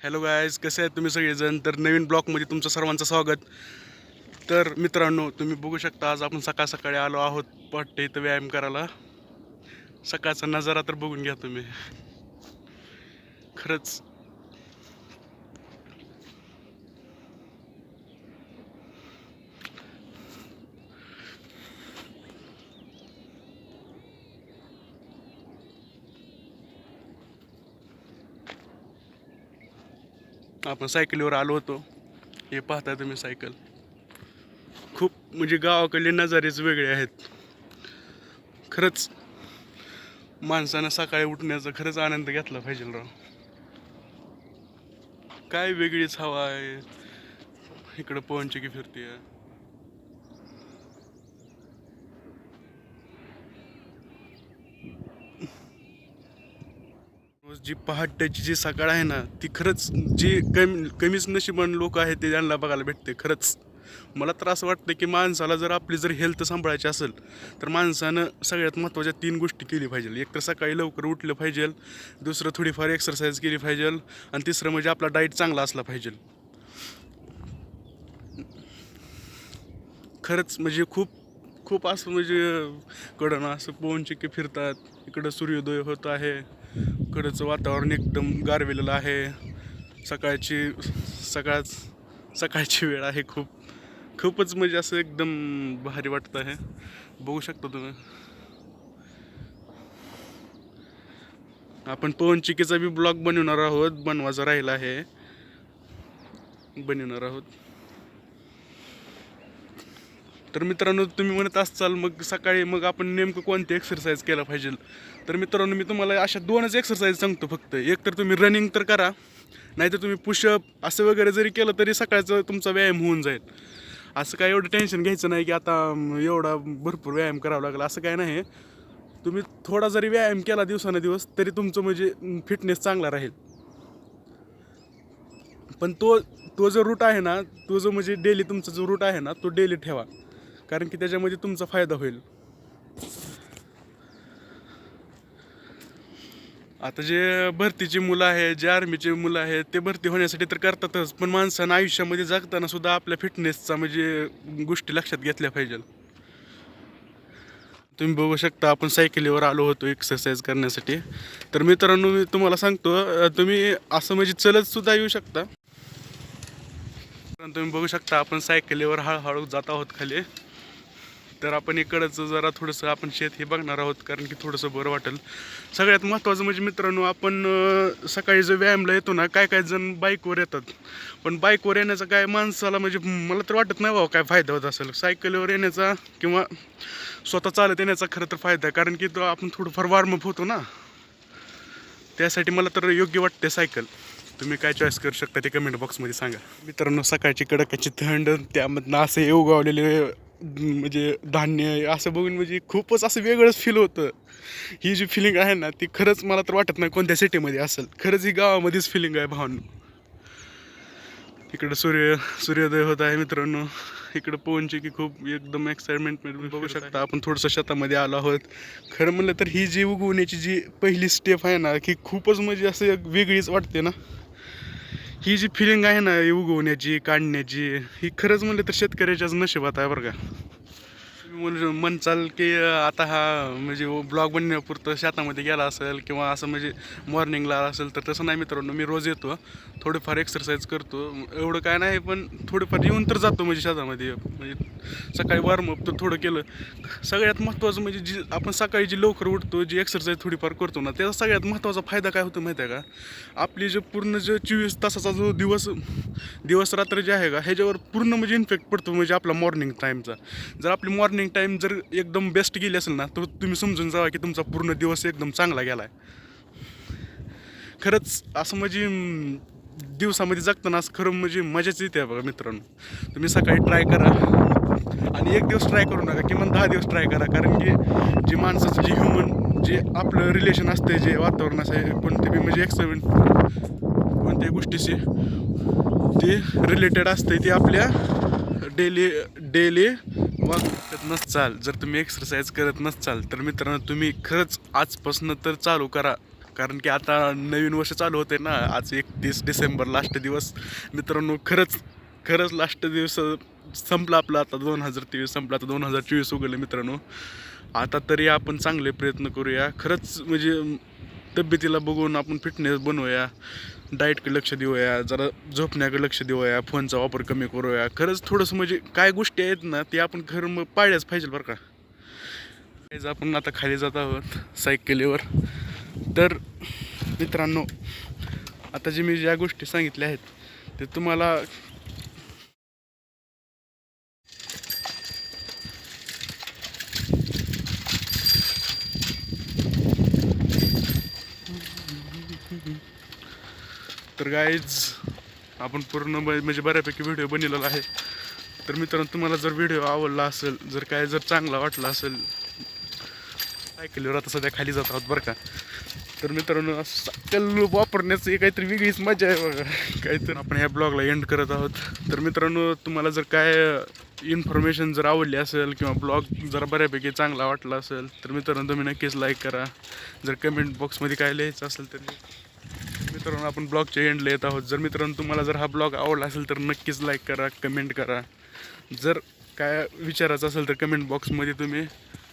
Hello guys, कसे आहेत तुम्ही सगळेजण. तर नवीन ब्लॉगमध्ये तुमचं सर्वांचं स्वागत. तर मित्रांनो, तुम्ही बघू शकता आज आपण सकाळ सकाळी आलो आहोत पहाटे इथं व्यायाम करायला. सकाळचा नजारा तर बघून घ्या तुम्ही. खरंच आपण सायकलीवर आलो होतो. हे पाहताय तुम्ही सायकल. खूप म्हणजे गावाकडले नजारेच वेगळे आहेत. खरंच माणसानं सकाळी उठण्याचा खरंच आनंद घेतला पाहिजे राव. काय वेगळीच हवा आहे इकडं, पवनचक्की फिरते. रोज जी पहाटेची जी सकाळ आहे ना, ती खरंच जी कमीच नशिबान लोक आहेत ते त्यांना बघायला भेटते. खरंच मला तर असं वाटतं की माणसाला जर आपली जर हेल्थ सांभाळायची असेल तर माणसानं सगळ्यात महत्त्वाच्या 3 गोष्टी केली पाहिजे. एक तर सकाळी लवकर उठलं पाहिजे, दुसरं थोडीफार एक्सरसाइज केली पाहिजे, आणि तिसरं म्हणजे आपला डाईट चांगला असला पाहिजे. खरंच म्हणजे खूप खूप असं म्हणजे कडनं असं पवनचक्की फिरतात. इकडं सूर्योदय होत आहे. इकडचं वातावरण एकदम गारवेलेलं आहे. सकाळची सकाळ सकाळची वेळ आहे. खूपच म्हणजे असं एकदम भारी वाटत आहे. बघू शकता तुम्ही. आपण पवनचक्कीचा बी ब्लॉग बनवायचा राहिला आहे. बनवणार आहोत. तर मित्रांनो, तुम्ही म्हणत असाल मग सकाळी मग आपण नेमकं कोणती एक्सरसाइज केला पाहिजे. तर मित्रांनो, मी तुम्हाला अशा 2च एक्सरसाइज सांगतो फक्त. एक तर तुम्ही रनिंग तर करा, नाहीतर तुम्ही पुशअप असं वगैरे जरी केलं तरी सकाळचं तुमचा व्यायाम होऊन जाईल. असं काय एवढं टेन्शन घ्यायचं नाही की आता एवढा भरपूर व्यायाम करावा लागला, असं काय नाही. तुम्ही थोडा जरी व्यायाम केला दिवसानुदिवस तरी तुमचं म्हणजे फिटनेस चांगला राहील. पण तो जो रूट आहे ना, तो जो म्हणजे डेली तुमचा जो रूट आहे ना, तो डेली ठेवा, कारण की त्याच्यामध्ये तुमचा फायदा होईल. आता जे भरतीची मुलं आहेत, जे आर्मीची मुलं आहेत, ते भरती होण्यासाठी तर करतातच, पण माणसानं आयुष्यामध्ये जगताना सुद्धा आपल्या फिटनेसचा म्हणजे गोष्टी लक्षात घेतल्या पाहिजे. तुम्ही बघू शकता आपण सायकलीवर आलो होतो एक्सरसाइज करण्यासाठी. तर मित्रांनो, मी तुम्हाला सांगतो, तुम्ही असं म्हणजे चलत सुद्धा येऊ शकता. तुम्ही बघू शकता आपण सायकलीवर हळूहळू जात आहोत खाली. तर आपण इकडचं जरा थोडंसं आपण शेत हे बघणार आहोत, कारण की थोडंसं बरं वाटेल. सगळ्यात महत्त्वाचं म्हणजे मित्रांनो, आपण सकाळी जो व्यायामला येतो ना, काय जण बाईकवर येतात, पण बाईकवर येण्याचा काय माणसाला म्हणजे मला तर वाटत नाही बाबा काय फायदा होत असेल. सायकलीवर येण्याचा किंवा स्वतः चालत येण्याचा खरं तर फायदा आहे, कारण की तो आपण थोडंफार वॉर्मअप होतो ना, त्यासाठी मला तर योग्य वाटते सायकल. तुम्ही काय चॉईस करू शकता ते कमेंट बॉक्समध्ये सांगा. मित्रांनो, सकाळची कडकाची थंड, त्यामधनं असे उगवलेले म्हणजे धान्य असं बघून म्हणजे खूपच असं वेगळंच फील होतं. ही जी फिलिंग आहे ना, ती खरंच मला तर वाटत नाही कोणत्या सिटीमध्ये असेल. खरंच ही गावामध्येच फिलिंग आहे भावांनो. इकडं सूर्योदय होत आहे मित्रांनो. इकडं पवनचक्की खूप एकदम एक्साइटमेंट बघू शकता. आपण थोडंसं शेतामध्ये आलो आहोत. खरं म्हणलं तर ही जी उगवण्याची जी पहिली स्टेप आहे ना, की खूपच म्हणजे असं एक वेगळीच वाटते ना. ही जी फिलिंग आहे ना उगवण्याची, काढण्याची, ही खरंच म्हणलं तर शेतकऱ्याच्याच नशिबात आहे बरं का. म्हणचाल की आता हा म्हणजे ब्लॉग बनण्यापुरतं शेतामध्ये गेला असेल किंवा असं म्हणजे मॉर्निंगला असेल, तर तसं नाही मित्रांनो. मी रोज येतो, थोडंफार एक्सरसाइज करतो. एवढं काय नाही, पण थोडंफार येऊन तर जातो म्हणजे शेतामध्ये. म्हणजे सकाळी वॉर्मअप तर थोडं केलं. सगळ्यात महत्त्वाचं म्हणजे जी आपण सकाळी जी लवकर उठतो, जी एक्सरसाइज थोडीफार करतो ना, त्याचा सगळ्यात महत्त्वाचा फायदा काय होतो माहिती आहे का? आपली जे पूर्ण जे 24 तासाचा जो दिवस रात्र जे आहे का, ह्याच्यावर पूर्ण म्हणजे इन्फेक्ट पडतो म्हणजे आपला मॉर्निंग टाईमचा. जर आपली मॉर्निंग टाईम जर एकदम बेस्ट गेली असेल ना, तर तुम्ही समजून जावा की तुमचा पूर्ण दिवस एकदम चांगला गेला आहे. खरंच असं म्हणजे दिवसामध्ये जगताना असं खरं म्हणजे मजाच येते बघा मित्रांनो. तुम्ही सकाळी ट्राय करा, आणि एक दिवस ट्राय करू नका, किमान 10 दिवस ट्राय करा, कारण की जे माणसाचं जे ह्युमन जे आपलं रिलेशन असते, जे वातावरण असते, कोणते बी म्हणजे एक्सपेरिमेंट कोणत्याही गोष्टीशी ते रिलेटेड असते, ते आपल्या डेली वागत नसाल, जर तुम्ही एक्सरसाइज करत नसाल, तर मित्रांनो तुम्ही खरंच आजपासून तर चालू करा. कारण की आता नवीन वर्ष चालू होते ना. आज 31 डिसेंबर लास्ट दिवस मित्रांनो. खरंच लास्ट दिवस संपला आपला. आता 2023 संपला, आता 2024 उघडलं मित्रांनो. आता तरी आपण चांगले प्रयत्न करूया. खरंच म्हणजे तब्येतीला बघून आपण फिटनेस बनवूया, डाएटकडे लक्ष देऊया, जरा झोपण्याकडे लक्ष देऊया, फोनचा वापर कमी करूया. खरंच थोडंसं म्हणजे काय गोष्टी आहेत ना ते आपण खरं मग पाळल्याच पाहिजे बरं का. आपण आता खाली जात आहोत सायकलीवर. तर मित्रांनो, आता जे मी ज्या गोष्टी सांगितल्या आहेत ते तुम्हाला तर गाईज आपण पूर्ण म्हणजे बऱ्यापैकी व्हिडिओ बनवलेला आहे. तर मित्रांनो, तुम्हाला जर व्हिडिओ आवडला असेल, जर चांगला वाटला असेल, सायकलीवर आता सध्या खाली जात आहोत बरं का. तर मित्रांनो, सायकल वापरण्याची काहीतरी वेगळीच मजा आहे बघा. काहीतरी आपण ह्या ब्लॉगला एंड करत आहोत. तर मित्रांनो, तुम्हाला जर काय इन्फॉर्मेशन जर आवडली असेल किंवा ब्लॉग जर बऱ्यापैकी चांगला वाटला असेल तर मित्रांनो तुम्ही नक्कीच लाईक करा. जर कमेंट बॉक्समध्ये काय लिहायचं असेल तर मित्रांनो आपण ब्लॉगच्या एंडला येत आहोत. जर मित्रांनो तुम्हाला जर हा ब्लॉग आवडला असेल तर नक्कीच लाईक करा, कमेंट करा. जर काय विचारायचं असेल तर कमेंट बॉक्समध्ये तुम्ही